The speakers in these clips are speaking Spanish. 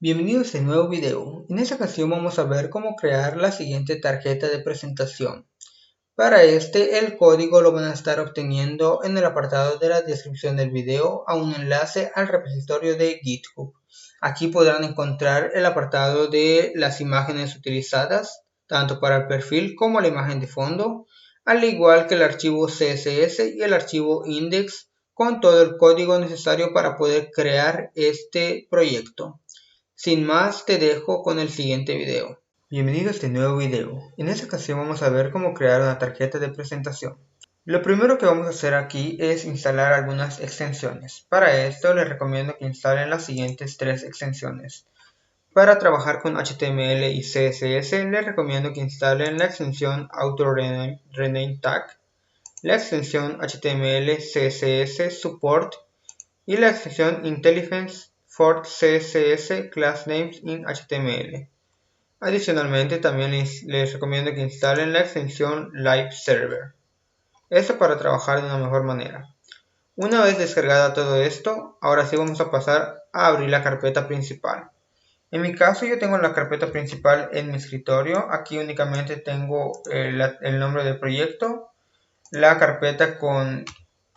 Bienvenidos a este nuevo video. En esta ocasión vamos a ver cómo crear la siguiente tarjeta de presentación. Para el código lo van a estar obteniendo en el apartado de la descripción del video a un enlace al repositorio de GitHub. Aquí podrán encontrar el apartado de las imágenes utilizadas, tanto para el perfil como la imagen de fondo, al igual que el archivo CSS y el archivo index con todo el código necesario para poder crear este proyecto. Sin más, te dejo con el siguiente video. Bienvenido a este nuevo video. En esta ocasión vamos a ver cómo crear una tarjeta de presentación. Lo primero que vamos a hacer aquí es instalar algunas extensiones. Para esto les recomiendo que instalen las siguientes tres extensiones. Para trabajar con HTML y CSS les recomiendo que instalen la extensión AutoRename Tag, la extensión HTML CSS Support y la extensión Intelligence for CSS Class Names in HTML. Adicionalmente, también les recomiendo que instalen la extensión Live Server. Esto para trabajar de una mejor manera. Una vez descargada todo esto, ahora sí vamos a pasar a abrir la carpeta principal. En mi caso yo tengo la carpeta principal en mi escritorio. Aquí únicamente tengo el nombre del proyecto, la carpeta con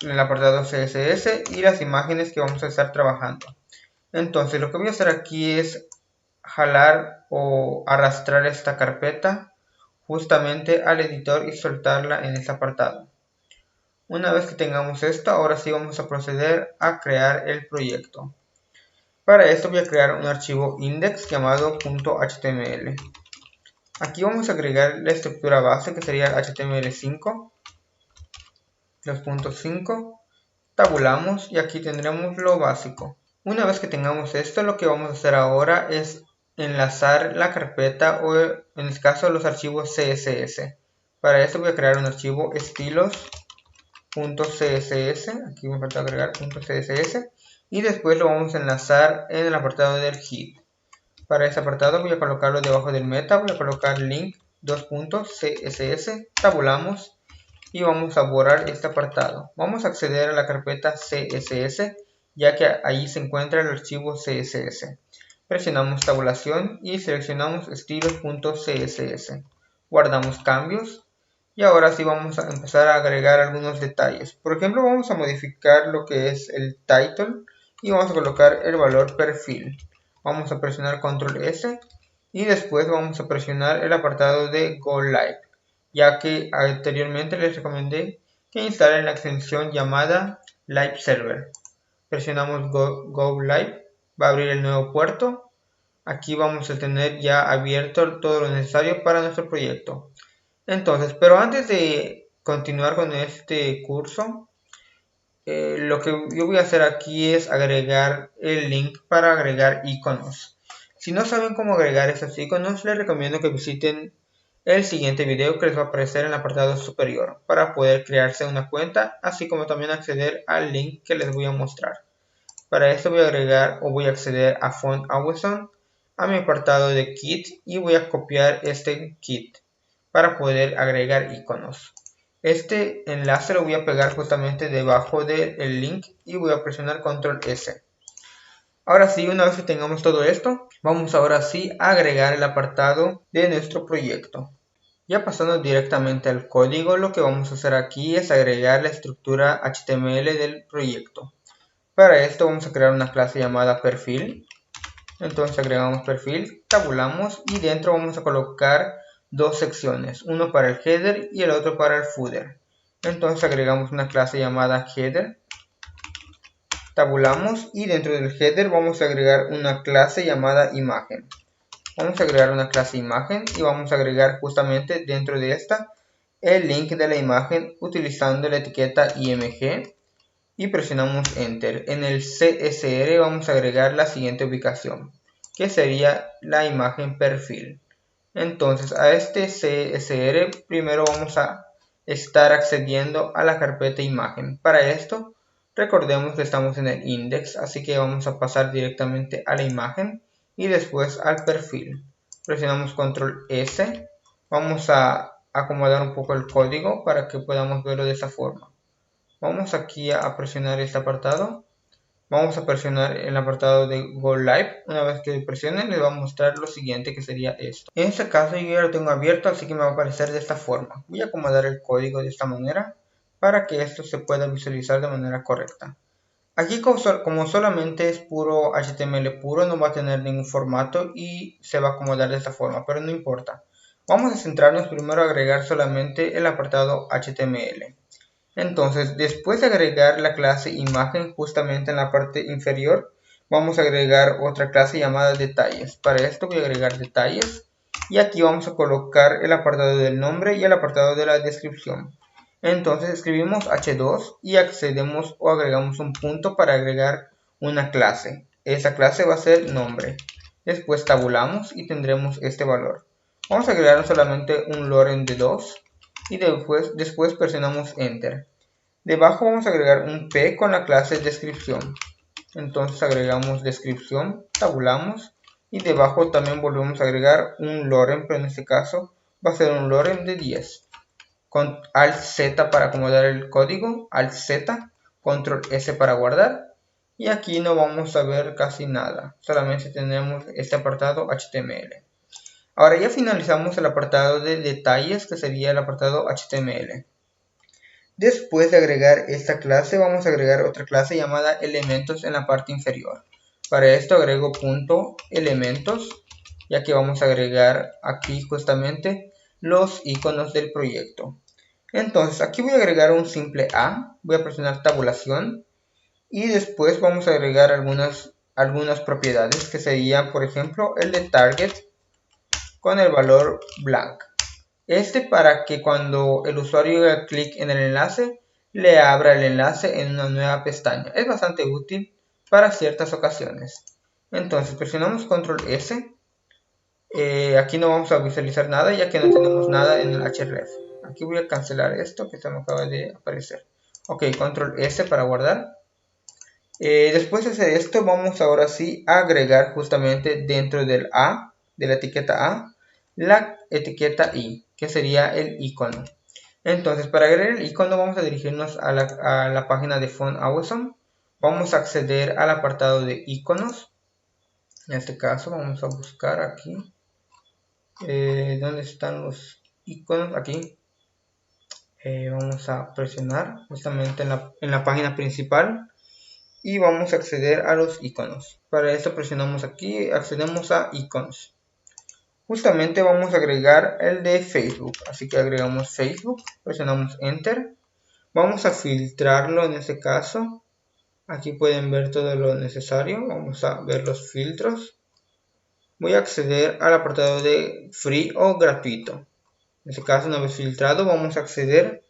el apartado CSS y las imágenes que vamos a estar trabajando. Entonces lo que voy a hacer aquí es jalar o arrastrar esta carpeta justamente al editor y soltarla en este apartado. Una vez que tengamos esto, ahora sí vamos a proceder a crear el proyecto. Para esto voy a crear un archivo index llamado .html. Aquí vamos a agregar la estructura base que sería HTML5, los puntos 5, tabulamos y aquí tendremos lo básico. Una vez que tengamos esto, lo que vamos a hacer ahora es enlazar la carpeta o en este caso los archivos CSS. Para esto voy a crear un archivo estilos.css, aquí me falta agregar .css y después lo vamos a enlazar en el apartado del head. Para este apartado voy a colocarlo debajo del meta, voy a colocar link .css, tabulamos y vamos a borrar este apartado. Vamos a acceder a la carpeta CSS ya que ahí se encuentra el archivo CSS. Presionamos tabulación y seleccionamos estilos.css. Guardamos cambios y ahora sí vamos a empezar a agregar algunos detalles. Por ejemplo, vamos a modificar lo que es el title y vamos a colocar el valor perfil. Vamos a presionar control S y después vamos a presionar el apartado de Go Live, ya que anteriormente les recomendé que instalen la extensión llamada Live Server. Presionamos Go Live, va a abrir el nuevo puerto. Aquí vamos a tener ya abierto todo lo necesario para nuestro proyecto. Entonces, pero antes de continuar con este curso, lo que yo voy a hacer aquí es agregar el link para agregar iconos. Si no saben cómo agregar esos iconos, les recomiendo que visiten el siguiente video que les va a aparecer en el apartado superior para poder crearse una cuenta, así como también acceder al link que les voy a mostrar. Para esto voy a agregar o voy a acceder a Font Awesome, a mi apartado de Kit y voy a copiar este kit para poder agregar iconos. Este enlace lo voy a pegar justamente debajo del link y voy a presionar control S. Ahora sí, una vez que tengamos todo esto, vamos ahora sí a agregar el apartado de nuestro proyecto. Ya pasando directamente al código, lo que vamos a hacer aquí es agregar la estructura HTML del proyecto. Para esto vamos a crear una clase llamada perfil. Entonces agregamos perfil, tabulamos y dentro vamos a colocar dos secciones, uno para el header y el otro para el footer. Entonces agregamos una clase llamada header, tabulamos y dentro del header vamos a agregar una clase llamada imagen. Vamos a agregar una clase imagen y vamos a agregar justamente dentro de esta el link de la imagen utilizando la etiqueta img y presionamos enter. En el CSR vamos a agregar la siguiente ubicación, que sería la imagen perfil. Entonces a este CSR primero vamos a estar accediendo a la carpeta imagen. Para esto recordemos que estamos en el index, así que vamos a pasar directamente a la imagen y después al perfil. Presionamos control S, vamos a acomodar un poco el código para que podamos verlo de esta forma. Vamos aquí a presionar este apartado vamos a presionar el apartado de Go Live. Una vez que presione, les va a mostrar lo siguiente, que sería esto. En este caso yo ya lo tengo abierto, así que me va a aparecer de esta forma. Voy a acomodar el código de esta manera para que esto se pueda visualizar de manera correcta. Aquí como solamente es puro HTML puro, no va a tener ningún formato y se va a acomodar de esta forma, pero no importa. Vamos a centrarnos primero a agregar solamente el apartado HTML. Entonces, después de agregar la clase imagen justamente en la parte inferior, vamos a agregar otra clase llamada detalles. Para esto voy a agregar detalles y aquí vamos a colocar el apartado del nombre y el apartado de la descripción. Entonces escribimos h2 y accedemos o agregamos un punto para agregar una clase. Esa clase va a ser nombre. Después tabulamos y tendremos este valor. Vamos a agregar solamente un loren de 2 y después presionamos Enter. Debajo vamos a agregar un P con la clase descripción. Entonces agregamos descripción, tabulamos y debajo también volvemos a agregar un loren, pero en este caso va a ser un loren de 10. Con Alt Z para acomodar el código, Alt Z, Control S para guardar. Y aquí no vamos a ver casi nada, solamente tenemos este apartado HTML. Ahora ya finalizamos el apartado de detalles, que sería el apartado HTML. Después de agregar esta clase, vamos a agregar otra clase llamada elementos en la parte inferior. Para esto agrego punto elementos, ya que vamos a agregar aquí justamente los iconos del proyecto. Entonces aquí voy a agregar un simple A, voy a presionar tabulación y después vamos a agregar algunas propiedades, que serían por ejemplo el de target con el valor blank. Para que cuando el usuario haga clic en el enlace, le abra el enlace en una nueva pestaña. Es bastante útil para ciertas ocasiones. Entonces presionamos Control S. Aquí no vamos a visualizar nada, ya que no tenemos nada en el href. Aquí voy a cancelar esto que se me acaba de aparecer. Ok, Control S para guardar. Después de hacer esto, vamos ahora sí a agregar justamente dentro del A, de la etiqueta A, la etiqueta I, que sería el icono. Entonces, para agregar el icono vamos a dirigirnos a la página de Font Awesome. Vamos a acceder al apartado de iconos. En este caso vamos a buscar aquí. ¿Dónde están los iconos? Aquí. Vamos a presionar justamente en la página principal. Y vamos a acceder a los iconos. Para esto presionamos aquí, accedemos a iconos. Justamente vamos a agregar el de Facebook, así que agregamos Facebook, presionamos Enter. Vamos a filtrarlo en este caso. Aquí pueden ver todo lo necesario. Vamos a ver los filtros. Voy a acceder al apartado de Free o gratuito. En este caso, una vez filtrado, vamos a acceder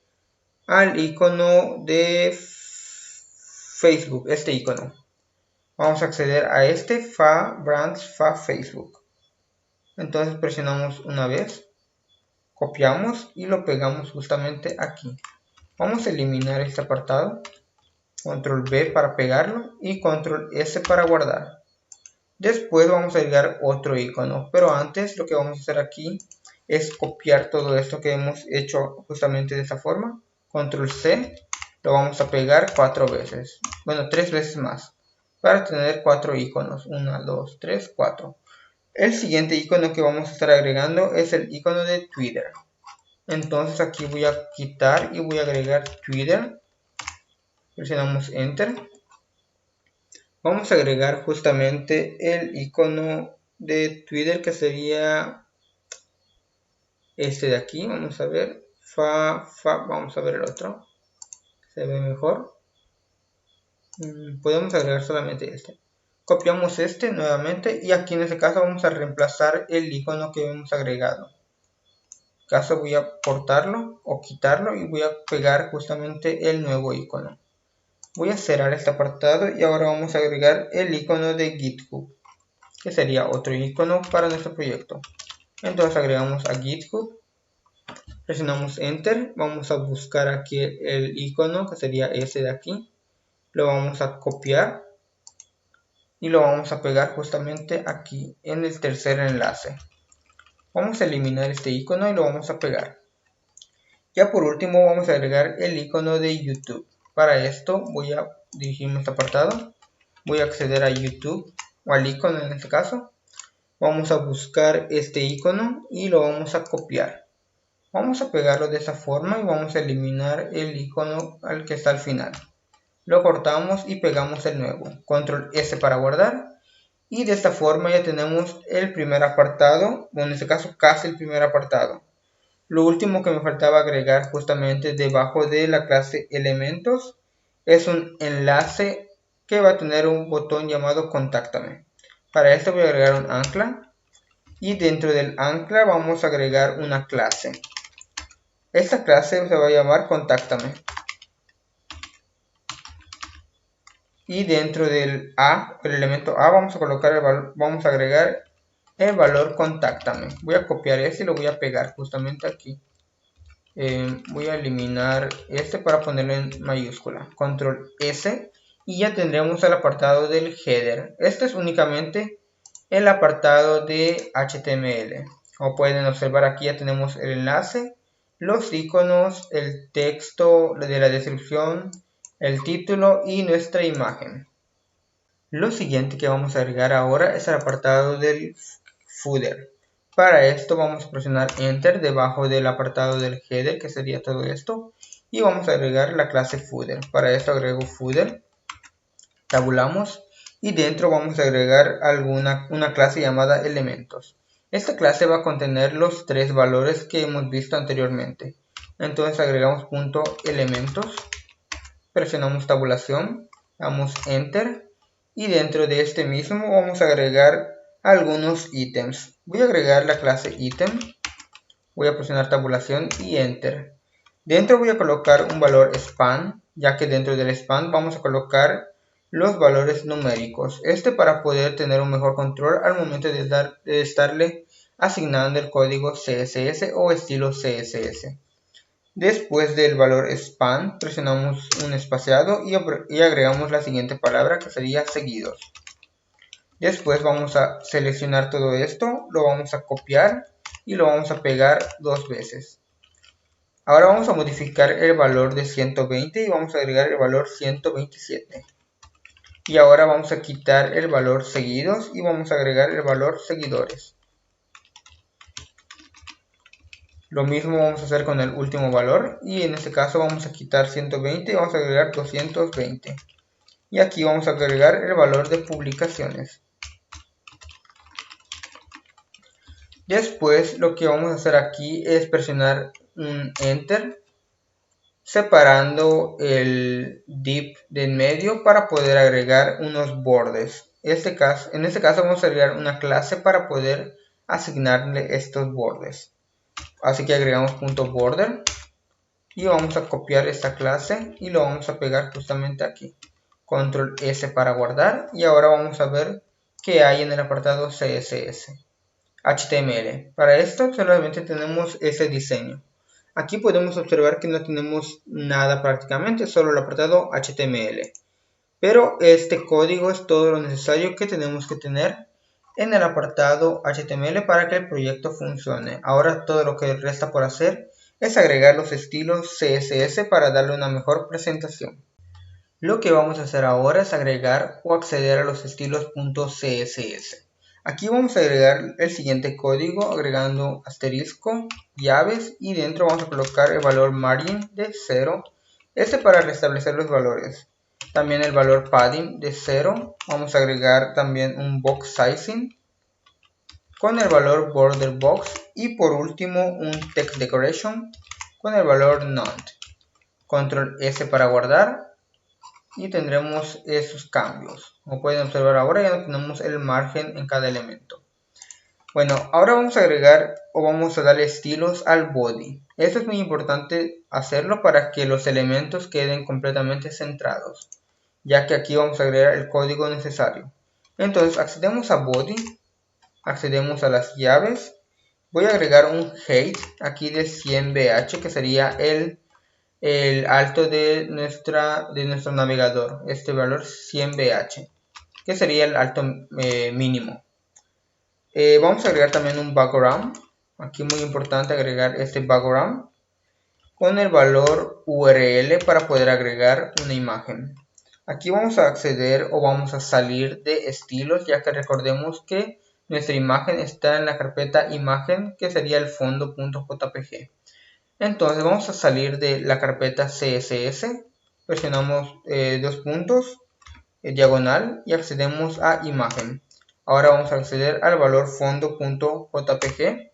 al icono de Facebook, este icono. Vamos a acceder a este Brands Facebook. Entonces presionamos una vez, copiamos y lo pegamos justamente aquí. Vamos a eliminar este apartado, Control B para pegarlo y Control S para guardar. Después vamos a agregar otro icono, pero antes lo que vamos a hacer aquí es copiar todo esto que hemos hecho justamente de esta forma. Control C, lo vamos a pegar 4 veces, bueno 3 veces más, para tener 4 iconos, 1, 2, 3, 4. El siguiente icono que vamos a estar agregando es el icono de Twitter. Entonces aquí voy a quitar y voy a agregar Twitter. Presionamos Enter. Vamos a agregar justamente el icono de Twitter, que sería este de aquí. Vamos a ver. Vamos a ver el otro. Se ve mejor. Podemos agregar solamente este. Copiamos este nuevamente y aquí en este caso vamos a reemplazar el icono que hemos agregado. En este caso voy a cortarlo o quitarlo y voy a pegar justamente el nuevo icono. Voy a cerrar este apartado y ahora vamos a agregar el icono de GitHub, que sería otro icono para nuestro proyecto. Entonces agregamos a GitHub, presionamos Enter, vamos a buscar aquí el icono que sería ese de aquí, lo vamos a copiar y lo vamos a pegar justamente aquí en el tercer enlace. Vamos a eliminar este icono y lo vamos a pegar. Ya por último vamos a agregar el icono de YouTube. Para esto voy a dirigirme a este apartado, voy a acceder a YouTube o al icono en este caso. Vamos a buscar este icono y lo vamos a copiar. Vamos a pegarlo de esa forma y vamos a eliminar el icono al que está al final. Lo cortamos y pegamos el nuevo. Control S para guardar. Y de esta forma ya tenemos el primer apartado, o en este caso casi el primer apartado. Lo último que me faltaba agregar justamente debajo de la clase elementos es un enlace que va a tener un botón llamado contáctame. Para esto voy a agregar un ancla y dentro del ancla vamos a agregar una clase. Esta clase se va a llamar contáctame. Y dentro del A, el elemento A, vamos a colocar vamos a agregar el valor contáctame. Voy a copiar este y lo voy a pegar justamente aquí. Voy a eliminar este para ponerlo en mayúscula. Control S y ya tendremos el apartado del header. Este es únicamente el apartado de HTML. Como pueden observar, aquí ya tenemos el enlace, los iconos, el texto de la descripción, el título y nuestra imagen. Lo siguiente que vamos a agregar ahora es el apartado del footer. Para esto vamos a presionar Enter debajo del apartado del header, que sería todo esto, y vamos a agregar la clase footer. Para esto agrego footer, tabulamos y dentro vamos a agregar una clase llamada elementos. Esta clase va a contener los tres valores que hemos visto anteriormente. Entonces agregamos punto elementos, presionamos tabulación, damos Enter y dentro de este mismo vamos a agregar algunos ítems. Voy a agregar la clase ítem, voy a presionar tabulación y Enter. Dentro voy a colocar un valor span, ya que dentro del span vamos a colocar los valores numéricos. Para poder tener un mejor control al momento de estarle asignando el código CSS o estilo CSS. Después del valor span presionamos un espaciado y agregamos la siguiente palabra, que sería seguidos. Después vamos a seleccionar todo esto, lo vamos a copiar y lo vamos a pegar dos veces. Ahora vamos a modificar el valor de 120 y vamos a agregar el valor 127. Y ahora vamos a quitar el valor seguidos y vamos a agregar el valor seguidores. Lo mismo vamos a hacer con el último valor y en este caso vamos a quitar 120 y vamos a agregar 220. Y aquí vamos a agregar el valor de publicaciones. Después lo que vamos a hacer aquí es presionar un Enter, separando el div de en medio para poder agregar unos bordes. En este caso vamos a agregar una clase para poder asignarle estos bordes. Así que agregamos .border y vamos a copiar esta clase y lo vamos a pegar justamente aquí. Control S para guardar y ahora vamos a ver qué hay en el apartado CSS. HTML. Para esto solamente tenemos ese diseño. Aquí podemos observar que no tenemos nada prácticamente, solo el apartado HTML. Pero este código es todo lo necesario que tenemos que tener en el apartado HTML para que el proyecto funcione. Ahora todo lo que resta por hacer es agregar los estilos CSS para darle una mejor presentación. Lo que vamos a hacer ahora es agregar o acceder a los estilos .css. Aquí vamos a agregar el siguiente código agregando asterisco, llaves y dentro vamos a colocar el valor margin de 0. Para restablecer los valores. También el valor padding de 0. Vamos a agregar también un box sizing con el valor border box y por último un text decoration con el valor none. Control S para guardar y tendremos esos cambios. Como pueden observar ahora ya no tenemos el margen en cada elemento. Bueno, ahora vamos a agregar o vamos a darle estilos al body. Esto es muy importante hacerlo para que los elementos queden completamente centrados, ya que aquí vamos a agregar el código necesario. Entonces accedemos a body, accedemos a las llaves. Voy a agregar un height aquí de 100 bh, que sería el alto de nuestro navegador, este valor 100 bh, que sería el alto mínimo. Vamos a agregar también un background, aquí muy importante agregar este background con el valor URL para poder agregar una imagen. Aquí vamos a acceder o vamos a salir de estilos, ya que recordemos que nuestra imagen está en la carpeta imagen, que sería el fondo.jpg. Entonces vamos a salir de la carpeta CSS, presionamos dos puntos, diagonal, y accedemos a imagen. Ahora vamos a acceder al valor fondo.jpg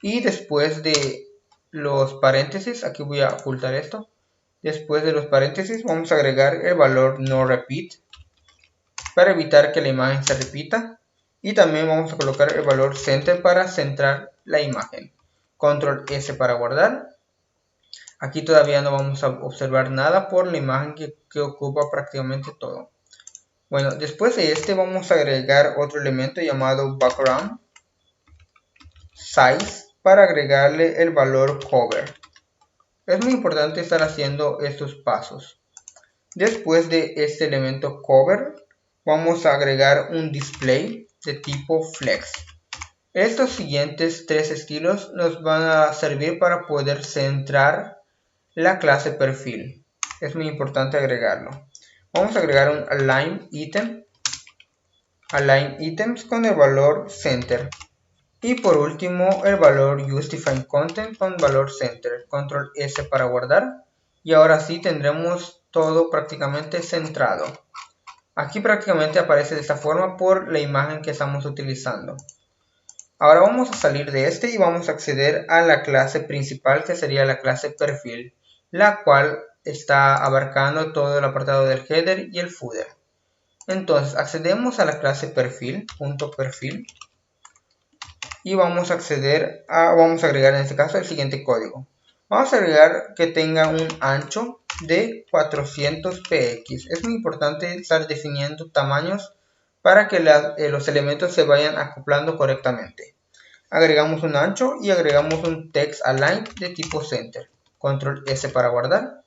y después de los paréntesis, aquí voy a ocultar esto. Después de los paréntesis vamos a agregar el valor noRepeat para evitar que la imagen se repita. Y también vamos a colocar el valor center para centrar la imagen. Control S para guardar. Aquí todavía no vamos a observar nada por la imagen que ocupa prácticamente todo. Bueno, después de este vamos a agregar otro elemento llamado background size para agregarle el valor cover. Es muy importante estar haciendo estos pasos. Después de este elemento cover, vamos a agregar un display de tipo flex. Estos siguientes tres estilos nos van a servir para poder centrar la clase perfil. Es muy importante agregarlo. Vamos a agregar un align item, align items con el valor center. Y por último el valor useDefine content con valor center. Control S para guardar. Y ahora sí tendremos todo prácticamente centrado. Aquí prácticamente aparece de esta forma por la imagen que estamos utilizando. Ahora vamos a salir de este y vamos a acceder a la clase principal, que sería la clase perfil, la cual está abarcando todo el apartado del header y el footer. Entonces accedemos a la clase perfil, .perfil, y vamos a agregar en este caso el siguiente código. Vamos a agregar que tenga un ancho de 400 px. Es muy importante estar definiendo tamaños para que los elementos se vayan acoplando correctamente. Agregamos un ancho y agregamos un text align de tipo center. Control S para guardar.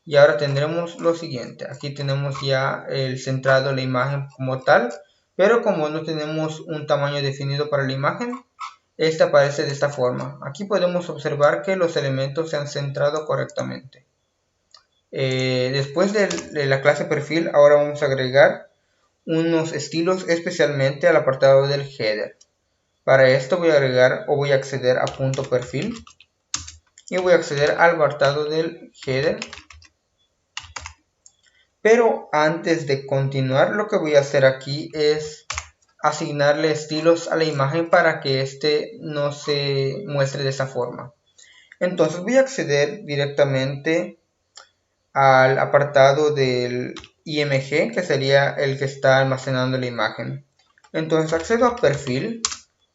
Y ahora tendremos lo siguiente. Aquí tenemos ya el centrado la imagen como tal, pero como no tenemos un tamaño definido para la imagen, esta aparece de esta forma. Aquí podemos observar que los elementos se han centrado correctamente. Después de la clase perfil, ahora vamos a agregar unos estilos especialmente al apartado del header. Para esto voy a agregar o voy a acceder a punto perfil y voy a acceder al apartado del header. Pero antes de continuar, lo que voy a hacer aquí es asignarle estilos a la imagen para que este no se muestre de esa forma. Entonces voy a acceder directamente al apartado del IMG, que sería el que está almacenando la imagen. Entonces accedo a perfil,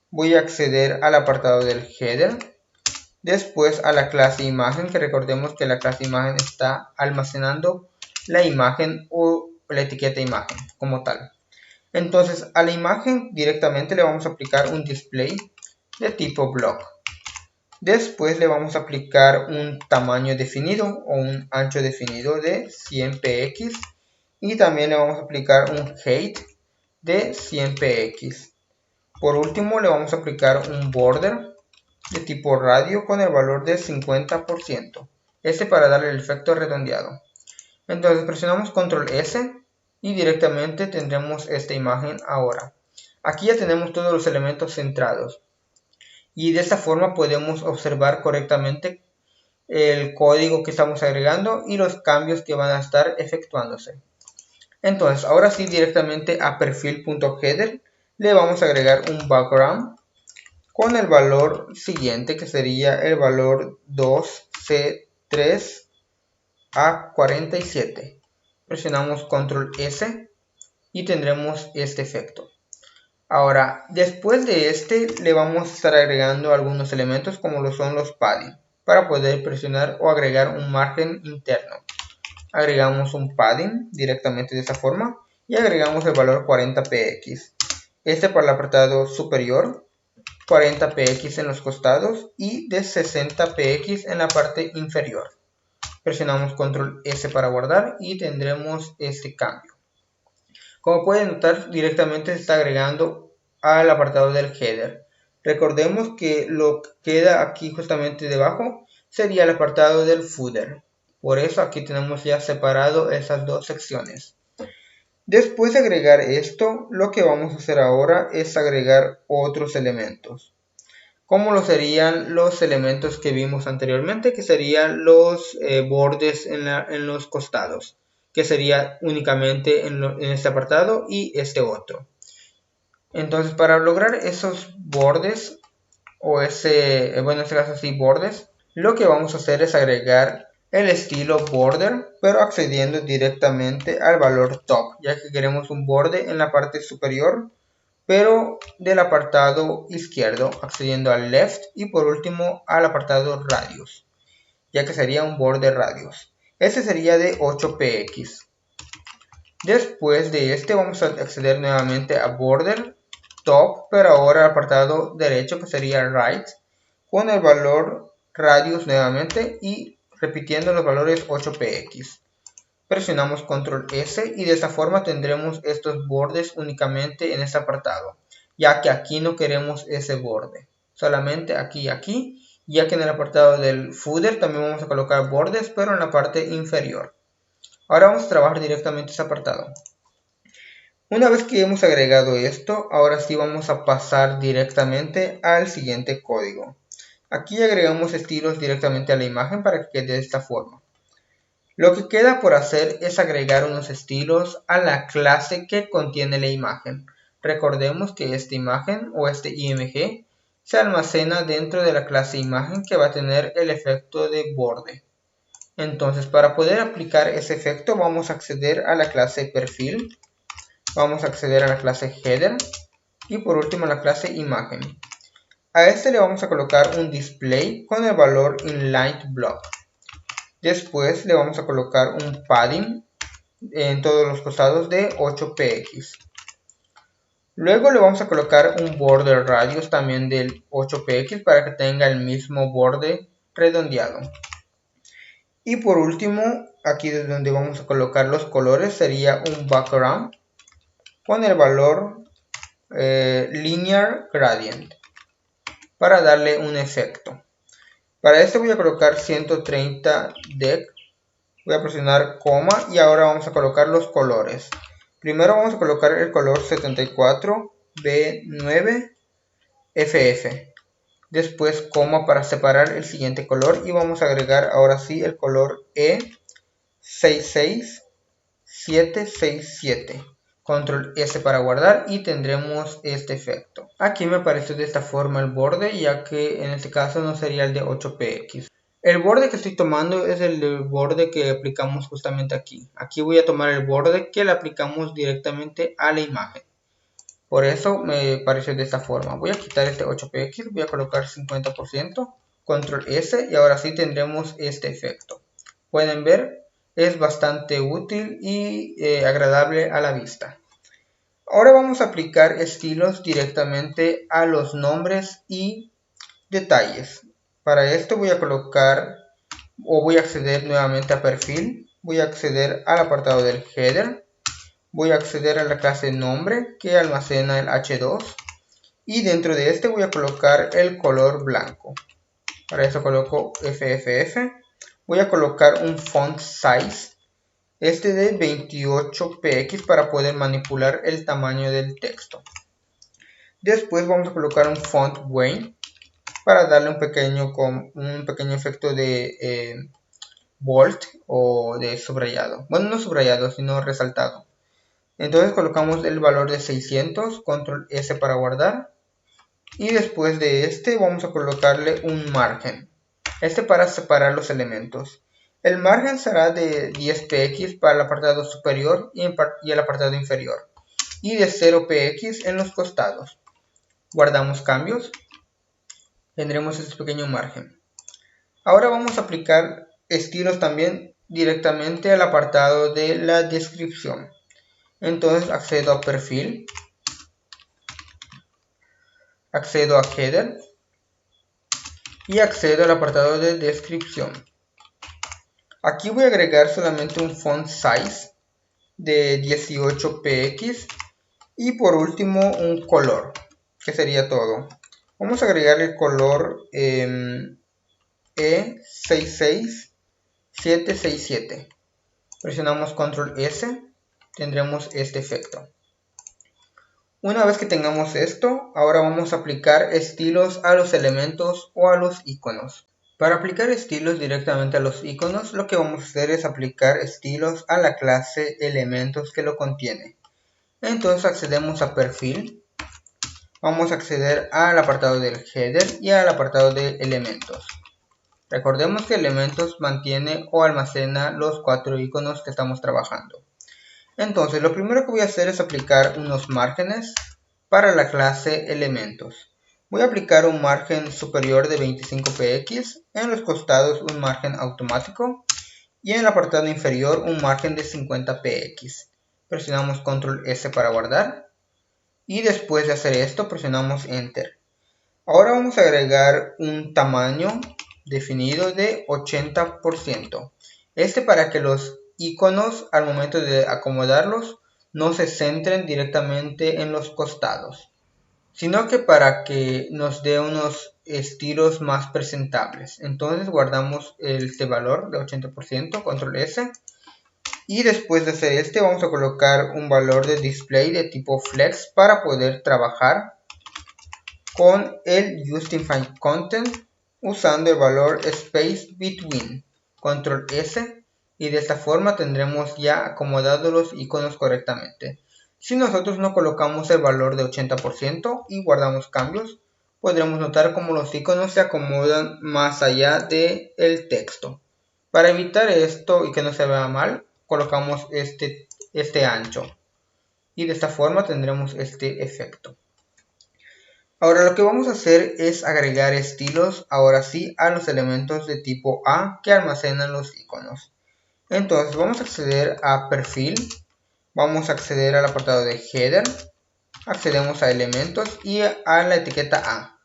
voy a acceder al apartado del header, después a la clase imagen, que recordemos que la clase imagen está almacenando la imagen o la etiqueta imagen como tal. Entonces a la imagen directamente le vamos a aplicar un display de tipo block. Después le vamos a aplicar un tamaño definido o un ancho definido de 100 px. Y también le vamos a aplicar un height de 100 px. Por último le vamos a aplicar un border de tipo radio con el valor de 50%. Este para darle el efecto redondeado. Entonces presionamos control S y directamente tendremos esta imagen ahora. Aquí ya tenemos todos los elementos centrados. Y de esta forma podemos observar correctamente el código que estamos agregando y los cambios que van a estar efectuándose. Entonces ahora sí directamente a perfil.header le vamos a agregar un background con el valor siguiente, que sería el valor 2C3A47. Presionamos control S y tendremos este efecto. Ahora, después de este le vamos a estar agregando algunos elementos como lo son los padding para poder presionar o agregar un margen interno. Agregamos un padding directamente de esa forma y agregamos el valor 40 px. Este para el apartado superior, 40 px en los costados y de 60 px en la parte inferior. Presionamos control S para guardar y tendremos este cambio. Como pueden notar, directamente se está agregando al apartado del header. Recordemos que lo que queda aquí justamente debajo sería el apartado del footer. Por eso aquí tenemos ya separado esas dos secciones. Después de agregar esto, lo que vamos a hacer ahora es agregar otros elementos, como lo serían los elementos que vimos anteriormente, que serían los bordes en los costados, que sería únicamente en este apartado y este otro. Entonces, para lograr esos bordes, o en este caso sí, bordes, lo que vamos a hacer es agregar el estilo border, pero accediendo directamente al valor top, ya que queremos un borde en la parte superior, pero del apartado izquierdo, accediendo al left y por último al apartado radius, ya que sería un border radius. Este sería de 8px. Después de este vamos a acceder nuevamente a border top, pero ahora al apartado derecho, que sería right, con el valor radius nuevamente y repitiendo los valores 8px. Presionamos control S y de esta forma tendremos estos bordes únicamente en este apartado, ya que aquí no queremos ese borde, solamente aquí y aquí, ya que en el apartado del footer también vamos a colocar bordes, pero en la parte inferior. Ahora vamos a trabajar directamente ese apartado. Una vez que hemos agregado esto, ahora sí vamos a pasar directamente al siguiente código. Aquí agregamos estilos directamente a la imagen para que quede de esta forma. Lo que queda por hacer es agregar unos estilos a la clase que contiene la imagen. Recordemos que esta imagen o este img se almacena dentro de la clase imagen, que va a tener el efecto de borde. Entonces, para poder aplicar ese efecto vamos a acceder a la clase perfil, vamos a acceder a la clase header y por último a la clase imagen. A este le vamos a colocar un display con el valor inLightBlock. Después le vamos a colocar un padding en todos los costados de 8px. Luego le vamos a colocar un border radius también del 8px para que tenga el mismo borde redondeado. Y por último, aquí desde donde vamos a colocar los colores, sería un background con el valor linear gradient para darle un efecto. Para esto voy a colocar 130 dec, voy a presionar coma y ahora vamos a colocar los colores. Primero vamos a colocar el color 74B9FF. Después coma para separar el siguiente color y vamos a agregar ahora sí el color E66767. Control S para guardar y tendremos este efecto. Aquí me apareció de esta forma el borde, ya que en este caso no sería el de 8px. El borde que estoy tomando es el borde que aplicamos justamente aquí. Aquí voy a tomar el borde que le aplicamos directamente a la imagen. Por eso me pareció de esta forma. Voy a quitar este 8px, voy a colocar 50%, control S y ahora sí tendremos este efecto. Pueden ver, es bastante útil y agradable a la vista. Ahora vamos a aplicar estilos directamente a los nombres y detalles. Para esto voy a colocar o voy a acceder nuevamente a perfil, voy a acceder al apartado del header, voy a acceder a la clase nombre que almacena el h2 y dentro de este voy a colocar el color blanco. Para eso coloco FFF, voy a colocar un font size, este de 28px para poder manipular el tamaño del texto. Después vamos a colocar un font weight para darle un pequeño efecto de bold o de subrayado. Bueno, no subrayado, sino resaltado. Entonces colocamos el valor de 600, control S para guardar. Y después de este vamos a colocarle un margen. Este para separar los elementos. El margen será de 10px para el apartado superior y el apartado inferior. Y de 0px en los costados. Guardamos cambios. Tendremos este pequeño margen. Ahora vamos a aplicar estilos también directamente al apartado de la descripción. Entonces accedo a perfil, accedo a header y accedo al apartado de descripción. Aquí voy a agregar solamente un font size de 18px y por último un color, que sería todo. Vamos a agregar el color E66767. Presionamos control S tendremos este efecto. Una vez que tengamos esto, ahora vamos a aplicar estilos a los elementos o a los iconos. Para aplicar estilos directamente a los iconos, lo que vamos a hacer es aplicar estilos a la clase elementos que lo contiene. Entonces accedemos a perfil, vamos a acceder al apartado del header y al apartado de elementos. Recordemos que elementos mantiene o almacena los 4 iconos que estamos trabajando. Entonces lo primero que voy a hacer es aplicar unos márgenes para la clase elementos. Voy a aplicar un margen superior de 25 px, en los costados un margen automático y en el apartado inferior un margen de 50 px. Presionamos Control S para guardar y después de hacer esto presionamos Enter. Ahora vamos a agregar un tamaño definido de 80%. Para que los iconos al momento de acomodarlos no se centren directamente en los costados, sino que para que nos dé unos estilos más presentables. Entonces guardamos este valor de 80%, Control S, y después de hacer vamos a colocar un valor de display de tipo flex para poder trabajar con el Justify Content usando el valor Space Between, Control S, y de esta forma tendremos ya acomodados los iconos correctamente. Si nosotros no colocamos el valor de 80% y guardamos cambios, podremos notar cómo los iconos se acomodan más allá del texto. Para evitar esto y que no se vea mal, colocamos este ancho y de esta forma tendremos este efecto. Ahora lo que vamos a hacer es agregar estilos, ahora sí, a los elementos de tipo A que almacenan los iconos. Entonces vamos a acceder a perfil, vamos a acceder al apartado de header, accedemos a elementos y a la etiqueta A.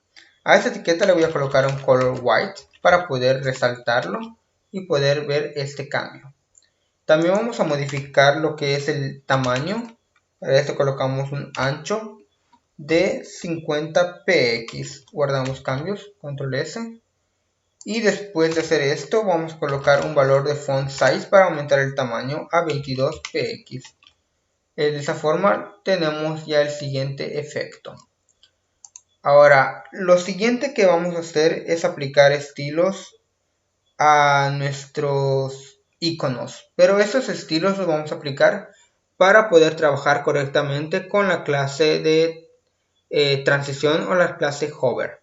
A esta etiqueta le voy a colocar un color white para poder resaltarlo y poder ver este cambio. También vamos a modificar lo que es el tamaño. Para esto colocamos un ancho de 50 px, guardamos cambios, Control S, y después de hacer esto vamos a colocar un valor de font size para aumentar el tamaño a 22 px. De esa forma tenemos ya el siguiente efecto. Ahora lo siguiente que vamos a hacer es aplicar estilos a nuestros iconos, pero esos estilos los vamos a aplicar para poder trabajar correctamente con la clase de transición o la clase hover.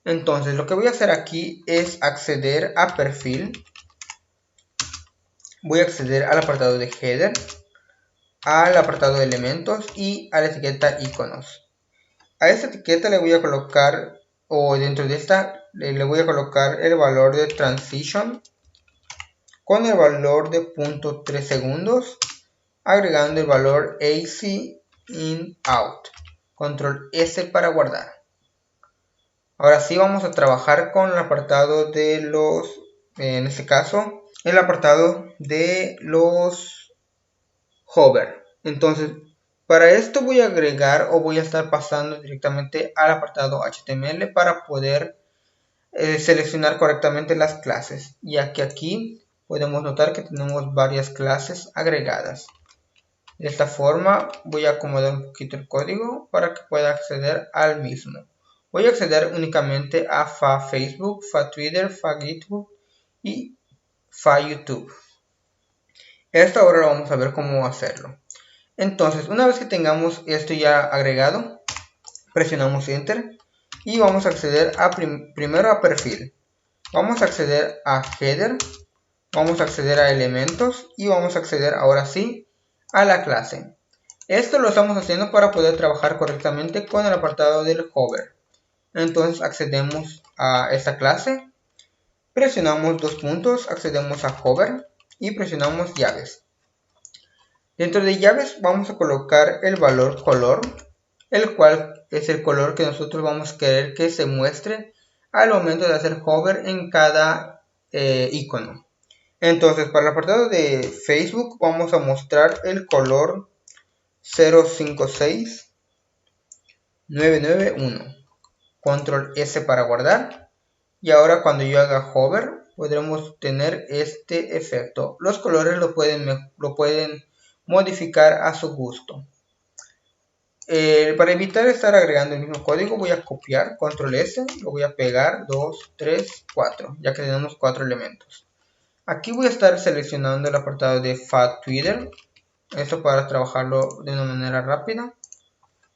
Entonces lo que voy a hacer aquí es acceder a perfil, voy a acceder al apartado de header, al apartado de elementos y a la etiqueta iconos. A esta etiqueta le voy a colocar, o dentro de esta le voy a colocar el valor de transition con el valor de 0.3 segundos, agregando el valor AC in out. Control S para guardar. Ahora sí vamos a trabajar con el apartado de los, en este caso, el apartado de los hover. Entonces, para esto voy a agregar o voy a estar pasando directamente al apartado HTML para poder seleccionar correctamente las clases, ya que aquí podemos notar que tenemos varias clases agregadas. De esta forma voy a acomodar un poquito el código para que pueda acceder al mismo. Voy a acceder únicamente a Facebook, Twitter, GitHub y YouTube. Esto ahora lo vamos a ver cómo hacerlo. Entonces, una vez que tengamos esto ya agregado, presionamos Enter y vamos a acceder primero a perfil. Vamos a acceder a header, vamos a acceder a elementos y vamos a acceder ahora sí a la clase. Esto lo estamos haciendo para poder trabajar correctamente con el apartado del hover. Entonces accedemos a esta clase, presionamos dos puntos, accedemos a hover y presionamos llaves. Dentro de llaves vamos a colocar el valor color, el cual es el color que nosotros vamos a querer que se muestre al momento de hacer hover en cada icono. Entonces, para el apartado de Facebook vamos a mostrar el color 056991. Control S para guardar. Y ahora cuando yo haga hover podremos tener este efecto. Los colores lo pueden modificar a su gusto. Para evitar estar agregando el mismo código, voy a copiar, control S, lo voy a pegar 2, 3, 4, ya que tenemos 4 elementos. Aquí voy a estar seleccionando el apartado de FATWidth, esto para trabajarlo de una manera rápida.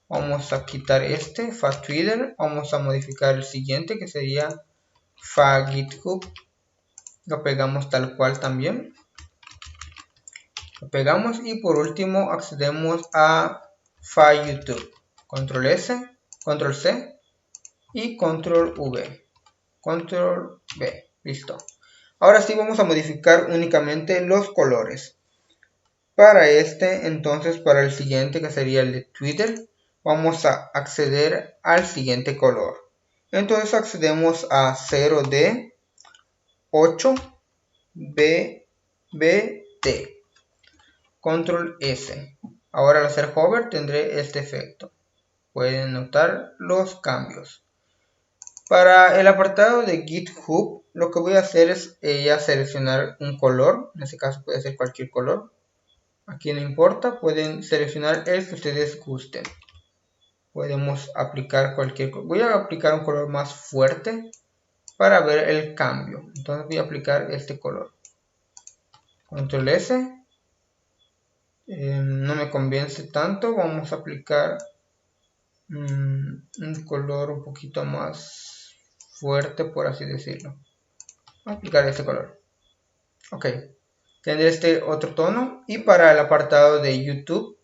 Vamos a quitar este FATWidth, vamos a modificar el siguiente que sería FAGithub, lo pegamos tal cual también. Lo pegamos y por último accedemos a FAYouTube. Control S, Control C y Control V. Control V. Listo. Ahora sí vamos a modificar únicamente los colores. Para entonces para el siguiente que sería el de Twitter, vamos a acceder al siguiente color. Entonces accedemos a 0D 8BBT. Control S. Ahora al hacer hover tendré este efecto. Pueden notar los cambios. Para el apartado de GitHub, lo que voy a hacer es ya seleccionar un color. En este caso puede ser cualquier color. Aquí no importa, pueden seleccionar el que ustedes gusten. Podemos aplicar cualquier color. Voy a aplicar un color más fuerte para ver el cambio. Entonces voy a aplicar este color. Control S. No me convence tanto. Vamos a aplicar un color un poquito más fuerte, por así decirlo. Voy a aplicar este color. Ok. Tendré este otro tono. Y para el apartado de YouTube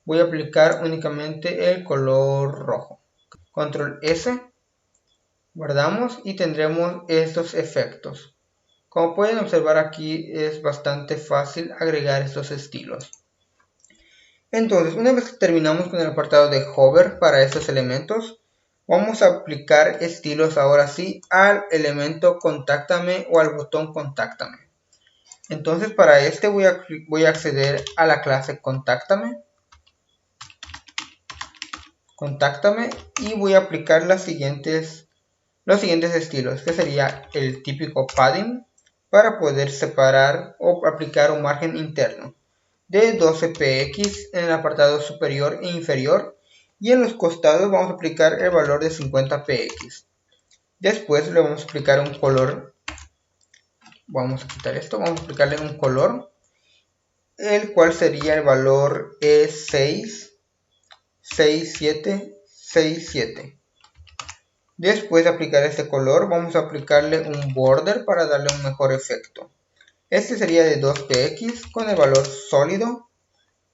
voy a aplicar únicamente el color rojo. Control S. Guardamos y tendremos estos efectos. Como pueden observar aquí es bastante fácil agregar estos estilos. Entonces, una vez que terminamos con el apartado de hover para estos elementos, vamos a aplicar estilos ahora sí al elemento contáctame o al botón contáctame. Entonces, para voy a acceder a la clase contáctame y voy a aplicar los siguientes estilos, que sería el típico padding para poder separar o aplicar un margen interno de 12 px en el apartado superior e inferior, y en los costados vamos a aplicar el valor de 50 px. Después le vamos a aplicar un color. Vamos a quitar esto, vamos a aplicarle un color, el cual sería el valor E6 6767. Después de aplicar este color vamos a aplicarle un border para darle un mejor efecto. Este sería de 2px con el valor sólido,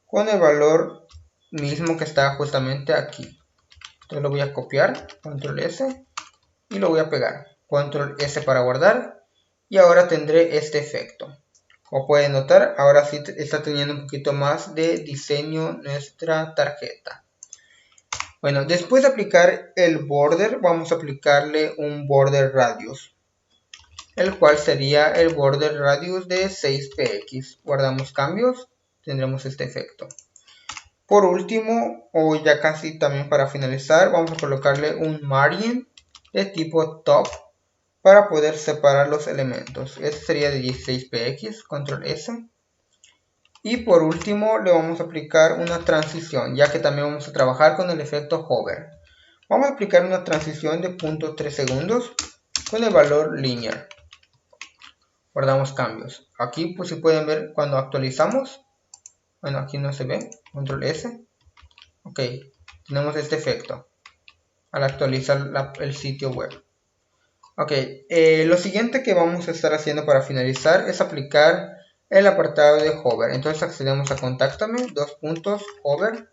con el valor mismo que está justamente aquí. Entonces lo voy a copiar, control S, y lo voy a pegar. Control S para guardar, y ahora tendré este efecto. Como pueden notar, ahora sí está teniendo un poquito más de diseño nuestra tarjeta. Bueno, después de aplicar el border, vamos a aplicarle un border radius, el cual sería el border radius de 6px. Guardamos cambios, tendremos este efecto. Por último, o ya casi también para finalizar, vamos a colocarle un margin de tipo top para poder separar los elementos. Este sería de 16px, control S. Y por último le vamos a aplicar una transición, ya que también vamos a trabajar con el efecto hover. Vamos a aplicar una transición de 0.3 segundos con el valor linear. Guardamos cambios. Aquí pues si pueden ver cuando actualizamos. Bueno, aquí no se ve. Control S. Ok. Tenemos este efecto al actualizar el sitio web. Ok. Lo siguiente que vamos a estar haciendo para finalizar es aplicar el apartado de hover. Entonces accedemos a contáctame, hover.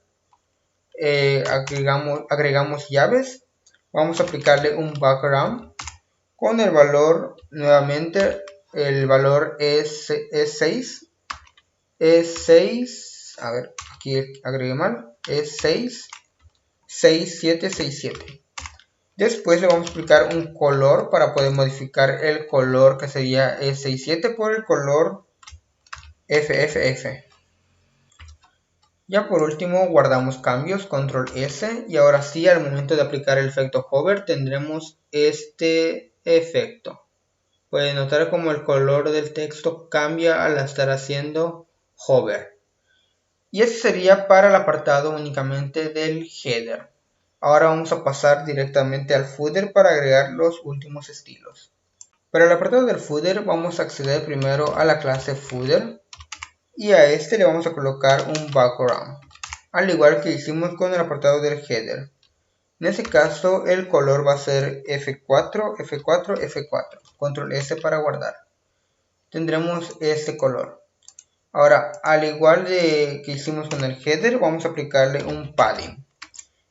Agregamos llaves. Vamos a aplicarle un background con el valor nuevamente. El valor es 6. Es 6. A ver, aquí agregué mal. Es 6. 6767. Después le vamos a aplicar un color para poder modificar el color que sería E67 por el color FFF. Ya por último guardamos cambios, control S, y ahora sí al momento de aplicar el efecto hover tendremos este efecto. Pueden notar como el color del texto cambia al estar haciendo hover. Y ese sería para el apartado únicamente del header. Ahora vamos a pasar directamente al footer para agregar los últimos estilos. Para el apartado del footer vamos a acceder primero a la clase footer y a este le vamos a colocar un background, al igual que hicimos con el apartado del header. En este caso el color va a ser F4, F4, F4, control S para guardar. Tendremos este color. Ahora, al igual que hicimos con el header, vamos a aplicarle un padding.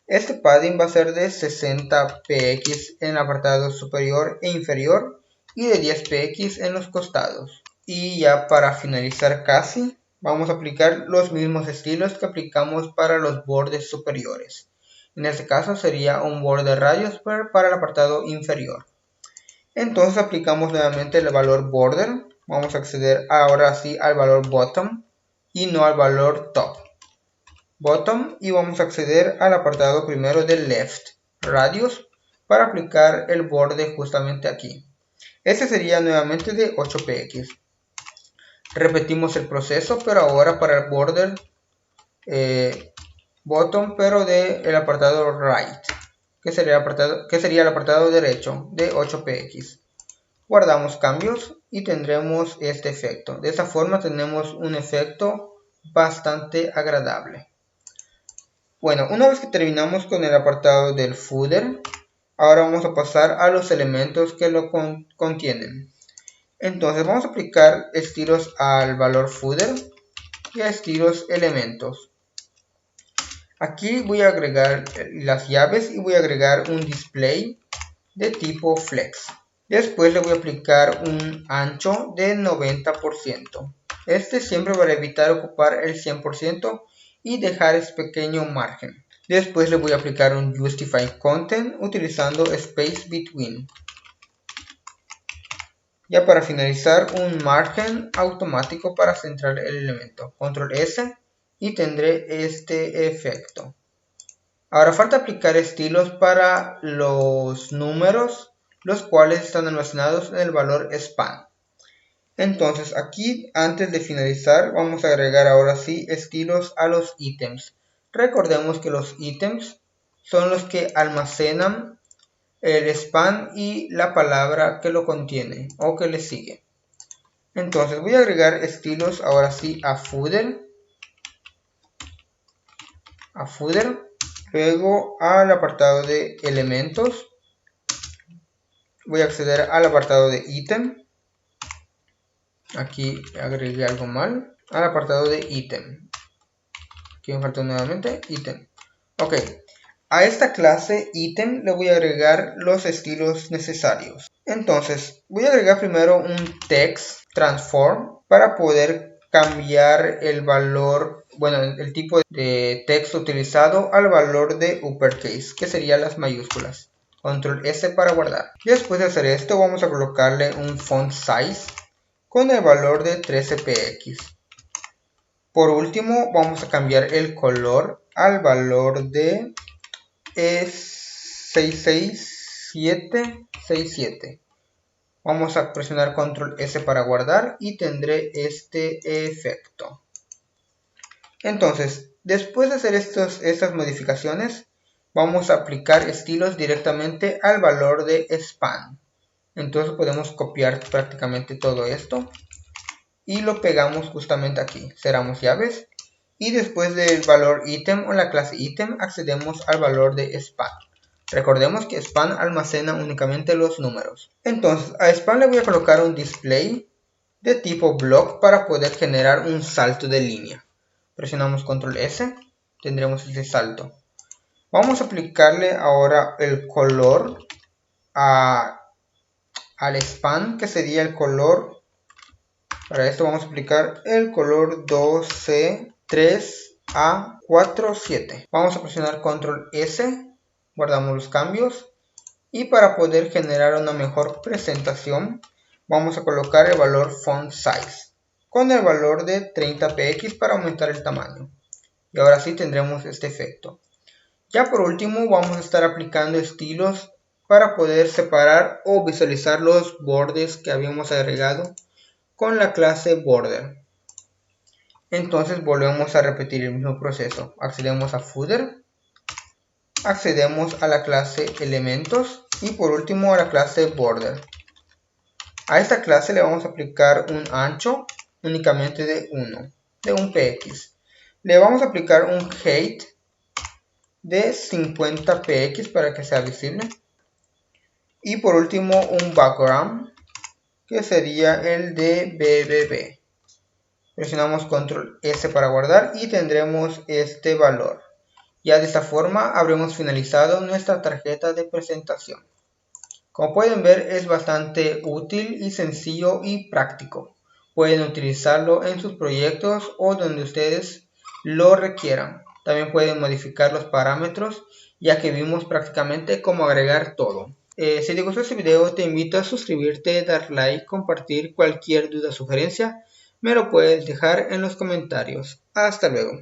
Este padding va a ser de 60 px en el apartado superior e inferior y de 10 px en los costados. Y ya para finalizar casi, vamos a aplicar los mismos estilos que aplicamos para los bordes superiores. En este caso sería un border radius para el apartado inferior. Entonces aplicamos nuevamente el valor border. Vamos a acceder ahora sí al valor bottom y no al valor top. Bottom, y vamos a acceder al apartado primero del left radius para aplicar el borde justamente aquí. Este sería nuevamente de 8 px. Repetimos el proceso, pero ahora para el border bottom, pero del apartado right, que sería el apartado derecho de 8 px. Guardamos cambios y tendremos este efecto. De esa forma tenemos un efecto bastante agradable. Bueno, una vez que terminamos con el apartado del footer, ahora vamos a pasar a los elementos que lo contienen. Entonces vamos a aplicar estilos al valor footer y a estilos elementos. Aquí voy a agregar las llaves y voy a agregar un display de tipo flex. Después le voy a aplicar un ancho de 90%. Este siempre para evitar ocupar el 100% y dejar ese pequeño margen. Después le voy a aplicar un justify content utilizando space between. Ya para finalizar, un margen automático para centrar el elemento. Control S y tendré este efecto. Ahora falta aplicar estilos para los números, los cuales están almacenados en el valor span. Entonces aquí, antes de finalizar, vamos a agregar ahora sí estilos a los ítems. Recordemos que los ítems son los que almacenan el span y la palabra que lo contiene o que le sigue. Entonces voy a agregar estilos ahora sí a footer, luego al apartado de elementos, voy a acceder al apartado de ítem. Aquí agregué algo mal. Al apartado de ítem. Aquí me falta nuevamente ítem. Ok. A esta clase ítem le voy a agregar los estilos necesarios. Entonces, voy a agregar primero un text transform para poder cambiar el valor, bueno, el tipo de texto utilizado al valor de uppercase, que serían las mayúsculas. Control S para guardar. Después de hacer esto, vamos a colocarle un font size con el valor de 13 px. Por último, vamos a cambiar el color al valor de 66767. Vamos a presionar control S para guardar y tendré este efecto. Entonces, después de hacer estas modificaciones, vamos a aplicar estilos directamente al valor de span. Entonces podemos copiar prácticamente todo esto y lo pegamos justamente aquí. Cerramos llaves y después del valor ítem o la clase ítem accedemos al valor de span. Recordemos que span almacena únicamente los números. Entonces a span le voy a colocar un display de tipo block para poder generar un salto de línea. Presionamos control S, tendremos ese salto. Vamos a aplicarle ahora el color al span, que sería el color. Para esto vamos a aplicar el color 2C3A47. Vamos a presionar control S, guardamos los cambios y para poder generar una mejor presentación vamos a colocar el valor font size con el valor de 30 px para aumentar el tamaño. Y ahora sí tendremos este efecto. Ya por último vamos a estar aplicando estilos para poder separar o visualizar los bordes que habíamos agregado con la clase border. Entonces volvemos a repetir el mismo proceso. Accedemos a Footer, accedemos a la clase Elementos y por último a la clase Border. A esta clase le vamos a aplicar un ancho únicamente de 1, de un px. Le vamos a aplicar un height de 50 px para que sea visible. Y por último un background que sería el de BBB. Presionamos control S para guardar y tendremos este valor. Ya de esta forma habremos finalizado nuestra tarjeta de presentación. Como pueden ver, es bastante útil y sencillo y práctico. Pueden utilizarlo en sus proyectos o donde ustedes lo requieran. También pueden modificar los parámetros, ya que vimos prácticamente cómo agregar todo. Si te gustó este video, te invito a suscribirte, dar like, compartir. Cualquier duda o sugerencia me lo puedes dejar en los comentarios. Hasta luego.